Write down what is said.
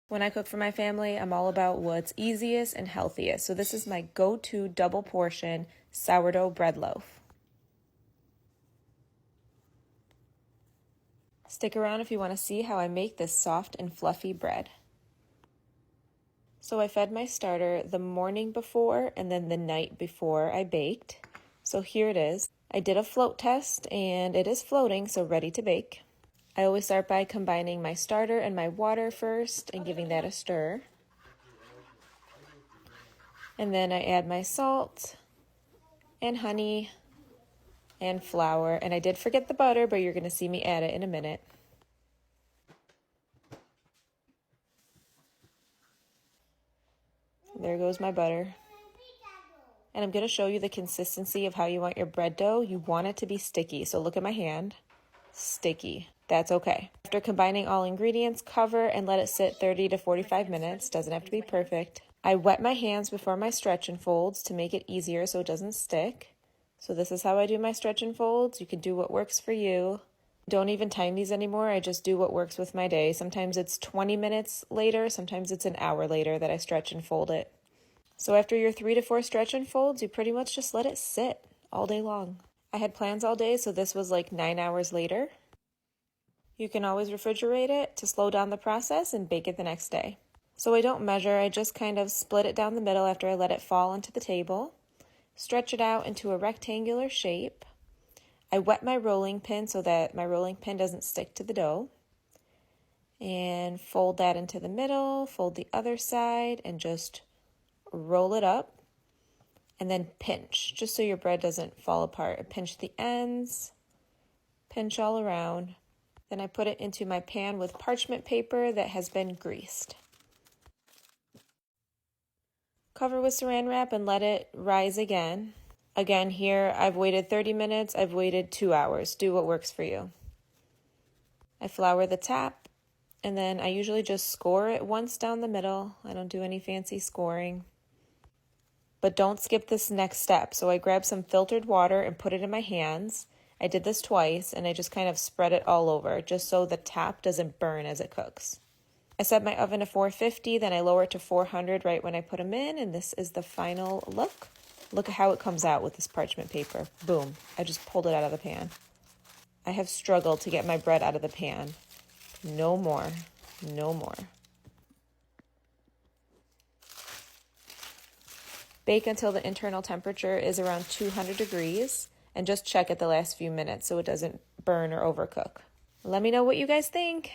When I cook for my family, I'm all about what's easiest and healthiest. So this is my go-to double portion sourdough bread loaf. Stick around if you want to see how I make this soft and fluffy bread. So I fed my starter the morning before and then the night before I baked. So here it is. I did a float test and it is floating, so ready to bake. I always start by combining my starter and my water first and giving that a stir. And then I add my salt and honey and flour. And I did forget the butter, but you're going to see me add it in a minute. There goes my butter. And I'm going to show you the consistency of how you want your bread dough. You want it to be sticky. So look at my hand. Sticky. That's okay. After combining all ingredients, cover and let it sit 30 to 45 minutes. Doesn't have to be perfect. I wet my hands before my stretch and folds to make it easier so it doesn't stick. So this is how I do my stretch and folds. You can do what works for you. Don't even time these anymore. I just do what works with my day. Sometimes it's 20 minutes later. Sometimes it's an hour later that I stretch and fold it. So after your 3 to 4 stretch and folds, you pretty much just let it sit all day long. I had plans all day, so this was like 9 hours later. You can always refrigerate it to slow down the process and bake it the next day. So I don't measure, I just kind of split it down the middle after I let it fall onto the table. Stretch it out into a rectangular shape. I wet my rolling pin so that my rolling pin doesn't stick to the dough. And fold that into the middle, fold the other side, and just roll it up. And then pinch, just so your bread doesn't fall apart. Pinch the ends, pinch all around. Then I put it into my pan with parchment paper that has been greased. Cover with saran wrap and let it rise again. Again, here I've waited 30 minutes, I've waited 2 hours. Do what works for you. I flour the top, and then I usually just score it once down the middle. I don't do any fancy scoring. But don't skip this next step. So I grabbed some filtered water and put it in my hands. I did this twice, and I just kind of spread it all over, just so the top doesn't burn as it cooks. I set my oven to 450, then I lower it to 400 right when I put them in, and this is the final look. Look at how it comes out with this parchment paper. Boom. I just pulled it out of the pan. I have struggled to get my bread out of the pan. No more. No more. Bake until the internal temperature is around 200 degrees, and just check it the last few minutes so it doesn't burn or overcook. Let me know what you guys think.